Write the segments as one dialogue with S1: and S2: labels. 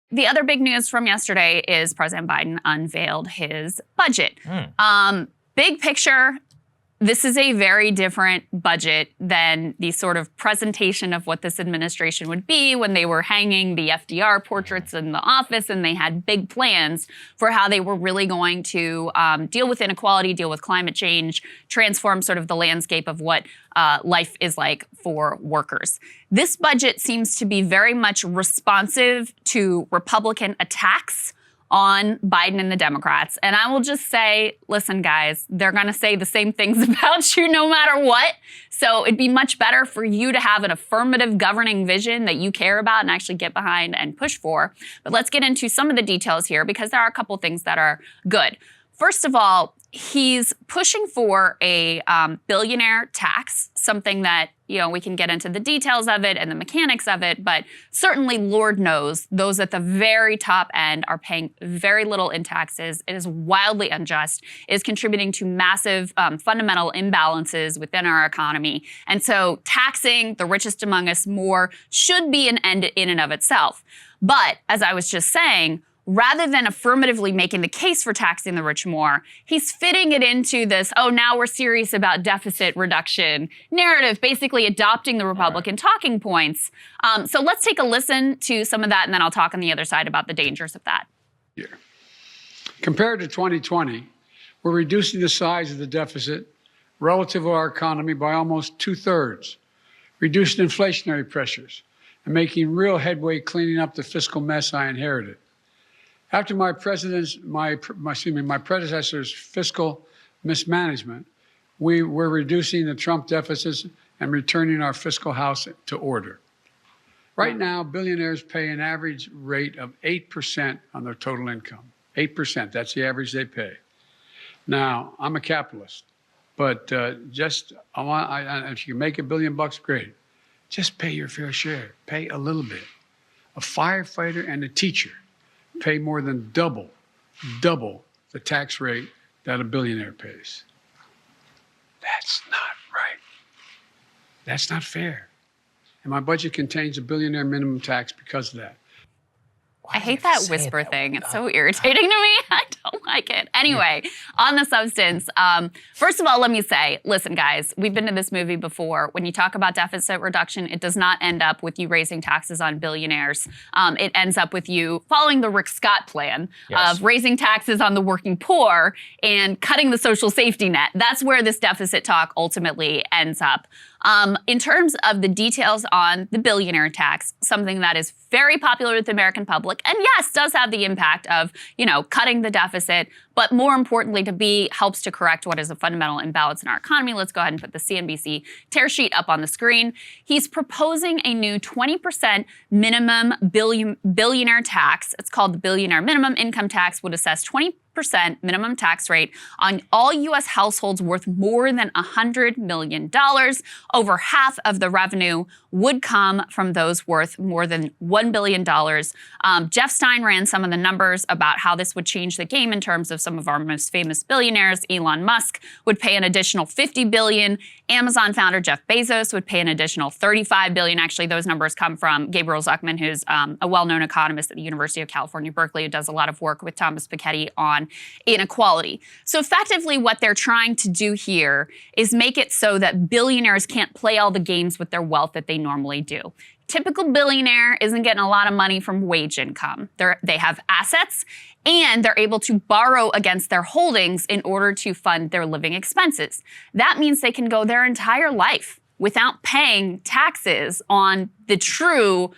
S1: The other big news from yesterday is President Biden unveiled his budget. Big picture, this is a very different budget than the sort of presentation of what this administration would be when they were hanging the FDR portraits in the office and they had big plans for how they were really going to deal with inequality, deal with climate change, transform sort of the landscape of what life is like for workers. This budget seems to be very much responsive to Republican attacks on Biden and the Democrats. And I will just say, listen, guys, they're going to say the same things about you no matter what. So it'd be much better for you to have an affirmative governing vision that you care about and actually get behind and push for. But let's get into some of the details here because there are a couple things that are good. First of all, he's pushing for a billionaire tax, something that, we can get into the details of it and the mechanics of it, but certainly, Lord knows, those at the very top end are paying very little in taxes. It is wildly unjust. It is contributing to massive fundamental imbalances within our economy. And so taxing the richest among us more should be an end in and of itself. But as I was just saying, rather than affirmatively making the case for taxing the rich more, he's fitting it into this, now we're serious about deficit reduction narrative, basically adopting the Republican talking points. So let's take a listen to some of that, and then I'll talk on the other side about the dangers of that.
S2: Compared to 2020, we're reducing the size of the deficit relative to our economy by almost 2/3, reducing inflationary pressures, and making real headway cleaning up the fiscal mess I inherited. After my predecessor's fiscal mismanagement, we were reducing the Trump deficits and returning our fiscal house to order. Right now, billionaires pay an average rate of 8% on their total income. 8%, that's the average they pay. Now, I'm a capitalist, but if you can make $1 billion, great. Just pay your fair share. Pay a little bit. A firefighter and a teacher pay more than double the tax rate that a billionaire pays. That's not right. That's not fair. And my budget contains a billionaire minimum tax because of that.
S1: I hate that whisper thing. It's so irritating to me. I don't like it. Anyway, on the substance, first of all, let me say, listen, guys, we've been to this movie before. When you talk about deficit reduction, it does not end up with you raising taxes on billionaires. It ends up with you following the Rick Scott plan of raising taxes on the working poor and cutting the social safety net. That's where this deficit talk ultimately ends up. In terms of the details on the billionaire tax, something that is very popular with the American public, and yes, does have the impact of, cutting the deficit, but more importantly, helps to correct what is a fundamental imbalance in our economy. Let's go ahead and put the CNBC tear sheet up on the screen. He's proposing a new 20% minimum billionaire tax. It's called the Billionaire Minimum Income Tax, would assess 20% minimum tax rate on all U.S. households worth more than $100 million. Over half of the revenue would come from those worth more than $1 billion. Jeff Stein ran some of the numbers about how this would change the game in terms of some of our most famous billionaires. Elon Musk would pay an additional $50 billion. Amazon founder Jeff Bezos would pay an additional $35 billion. Actually, those numbers come from Gabriel Zuckman, who's a well-known economist at the University of California, Berkeley, who does a lot of work with Thomas Piketty on inequality. So effectively, what they're trying to do here is make it so that billionaires can't play all the games with their wealth that they normally do. Typical billionaire isn't getting a lot of money from wage income. They have assets and they're able to borrow against their holdings in order to fund their living expenses. That means they can go their entire life without paying taxes on their true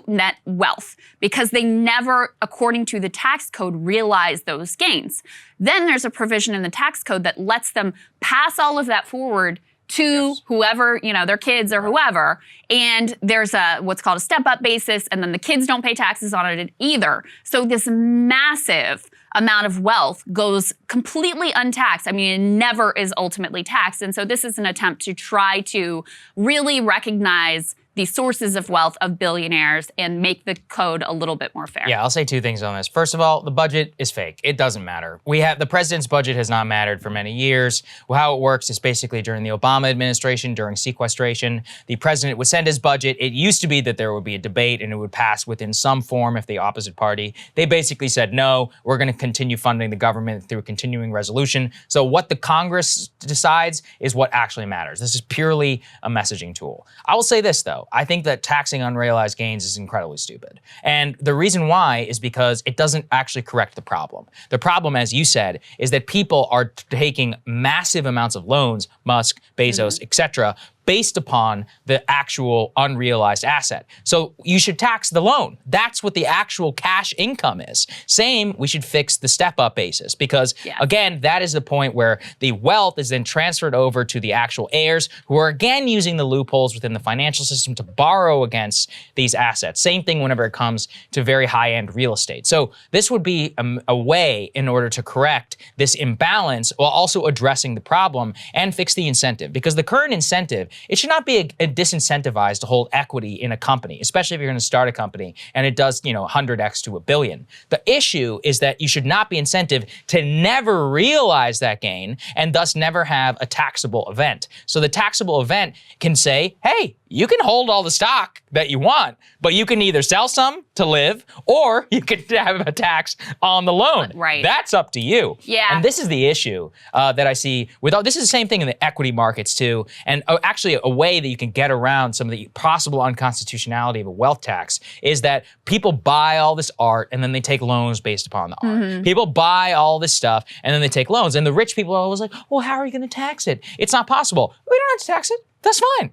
S1: net wealth because they never, according to the tax code, realize those gains. Then there's a provision in the tax code that lets them pass all of that forward to whoever, their kids or whoever. And there's what's called a step-up basis, and then the kids don't pay taxes on it either. So this massive amount of wealth goes completely untaxed. I mean, it never is ultimately taxed. And so this is an attempt to try to really recognize the sources of wealth of billionaires and make the code a little bit more fair.
S3: Yeah, I'll say two things on this. First of all, the budget is fake. It doesn't matter. The president's budget has not mattered for many years. How it works is basically during the Obama administration, during sequestration, the president would send his budget. It used to be that there would be a debate and it would pass within some form if the opposite party. They basically said, no, we're going to continue funding the government through a continuing resolution. So what the Congress decides is what actually matters. This is purely a messaging tool. I will say this, though. I think that taxing unrealized gains is incredibly stupid. And the reason why is because it doesn't actually correct the problem. The problem, as you said, is that people are taking massive amounts of loans, Musk, Bezos, etc., based upon the actual unrealized asset. So you should tax the loan. That's what the actual cash income is. Same, we should fix the step-up basis because, again, that is the point where the wealth is then transferred over to the actual heirs who are, again, using the loopholes within the financial system to borrow against these assets. Same thing whenever it comes to very high-end real estate. So this would be a way in order to correct this imbalance while also addressing the problem and fix the incentive because the current incentive, it should not be a disincentivized to hold equity in a company, especially if you're going to start a company and it does, 100x to a billion. The issue is that you should not be incentive to never realize that gain and thus never have a taxable event. So the taxable event can say, hey, you can hold all the stock that you want, but you can either sell some to live or you can have a tax on the loan.
S1: Right.
S3: That's up to you.
S1: Yeah.
S3: And this is the issue that I see with all, this is the same thing in the equity markets too. And actually a way that you can get around some of the possible unconstitutionality of a wealth tax is that people buy all this art and then they take loans based upon the art. People buy all this stuff and then they take loans. And the rich people are always like, well, how are you going to tax it? It's not possible. We don't have to tax it. That's fine.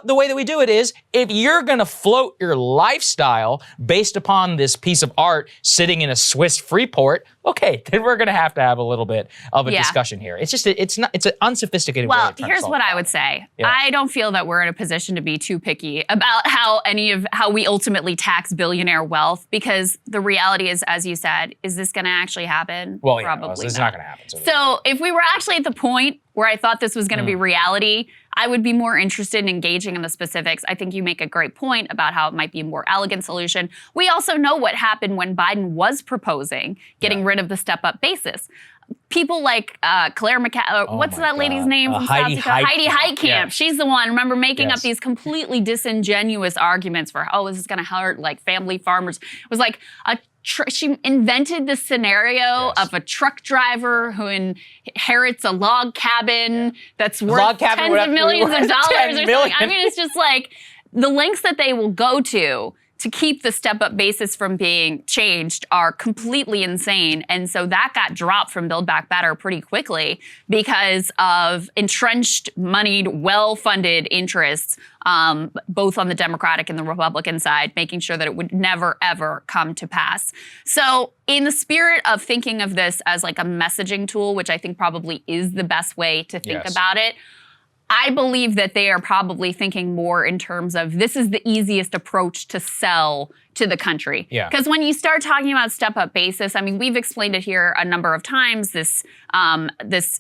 S3: The way that we do it is if you're going to float your lifestyle based upon this piece of art sitting in a Swiss free port, okay, then we're going to have a little bit of a discussion here. It's just, it's an unsophisticated way of trying to
S1: here's
S3: solve
S1: what
S3: the
S1: I
S3: problem.
S1: would say.
S3: Yeah.
S1: I don't feel that we're in a position to be too picky about how we ultimately tax billionaire wealth because the reality is, as you said, is this going to actually happen?
S3: Well,
S1: Probably
S3: it's
S1: not
S3: not going to happen.
S1: So if we were actually at the point where I thought this was going to be reality, I would be more interested in engaging in the specifics. I think you make a great point about how it might be a more elegant solution. We also know what happened when Biden was proposing getting rid of the step-up basis. People like Claire what's that lady's name from
S3: Heidi
S1: South Dakota? Heidi Heitkamp.
S3: Yeah.
S1: She's the one, remember, making up these completely disingenuous arguments for, this is going to hurt like family farmers. It was like she invented this scenario of a truck driver who inherits a log cabin that's worth tens of millions of dollars or something. I mean, it's just like the lengths that they will go to keep the step-up basis from being changed are completely insane. And so that got dropped from Build Back Better pretty quickly because of entrenched, moneyed, well-funded interests, both on the Democratic and the Republican side, making sure that it would never, ever come to pass. So in the spirit of thinking of this as like a messaging tool, which I think probably is the best way to think about it, I believe that they are probably thinking more in terms of this is the easiest approach to sell to the country. Because when you start talking about step-up basis, I mean, we've explained it here a number of times, this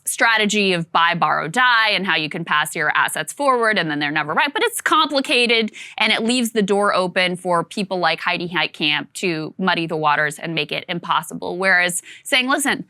S1: strategy of buy, borrow, die, and how you can pass your assets forward and then they're never right. But it's complicated and it leaves the door open for people like Heidi Heitkamp to muddy the waters and make it impossible. Whereas saying, listen,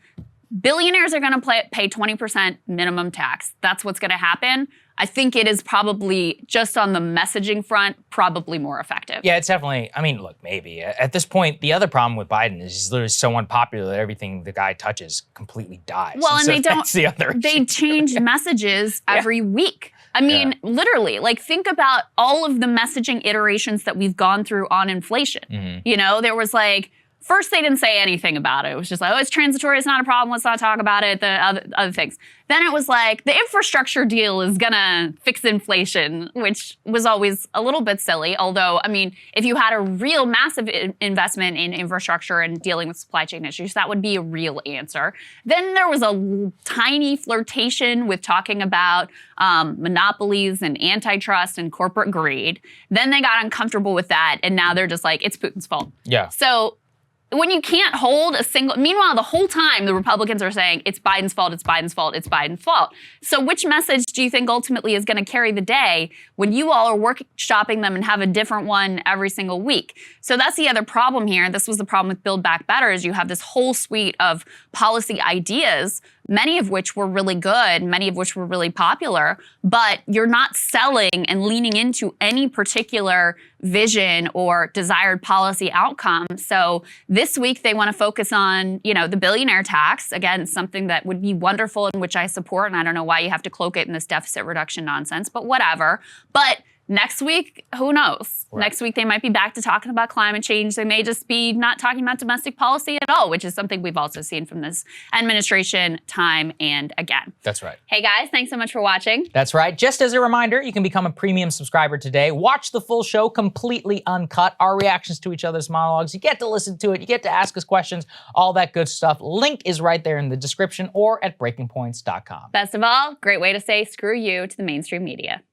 S1: billionaires are going to pay 20% minimum tax. That's what's going to happen. I think it is probably, just on the messaging front, probably more effective. Yeah,
S3: it's definitely, I mean, look, maybe. At this point, the other problem with Biden is he's literally so unpopular that everything the guy touches completely dies.
S1: Well, and
S3: so
S1: they don't,
S3: that's the other
S1: they change messages every week. I mean, literally, like think about all of the messaging iterations that we've gone through on inflation. You know, there was like, first, they didn't say anything about it. It was just like, it's transitory, it's not a problem, let's not talk about it, the other things. Then it was like, the infrastructure deal is gonna fix inflation, which was always a little bit silly. Although, I mean, if you had a real massive investment in infrastructure and dealing with supply chain issues, that would be a real answer. Then there was a tiny flirtation with talking about monopolies and antitrust and corporate greed. Then they got uncomfortable with that, and now they're just like, it's Putin's fault.
S3: Yeah.
S1: So, when you can't hold a single, meanwhile, the whole time the Republicans are saying it's Biden's fault, it's Biden's fault, it's Biden's fault. So which message do you think ultimately is going to carry the day when you all are workshopping them and have a different one every single week? So that's the other problem here. This was the problem with Build Back Better, is you have this whole suite of policy ideas, many of which were really good, many of which were really popular, but you're not selling and leaning into any particular vision or desired policy outcome. So this week they want to focus on, the billionaire tax. Again, something that would be wonderful and which I support. And I don't know why you have to cloak it in this deficit reduction nonsense, but whatever. But next week, who knows? Right. Next week, they might be back to talking about climate change. They may just be not talking about domestic policy at all, which is something we've also seen from this administration time and again.
S3: That's right.
S1: Hey, guys, thanks so much for watching.
S3: That's right. Just as a reminder, you can become a premium subscriber today. Watch the full show completely uncut, our reactions to each other's monologues. You get to listen to it. You get to ask us questions, all that good stuff. Link is right there in the description or at breakingpoints.com.
S1: Best of all, great way to say screw you to the mainstream media.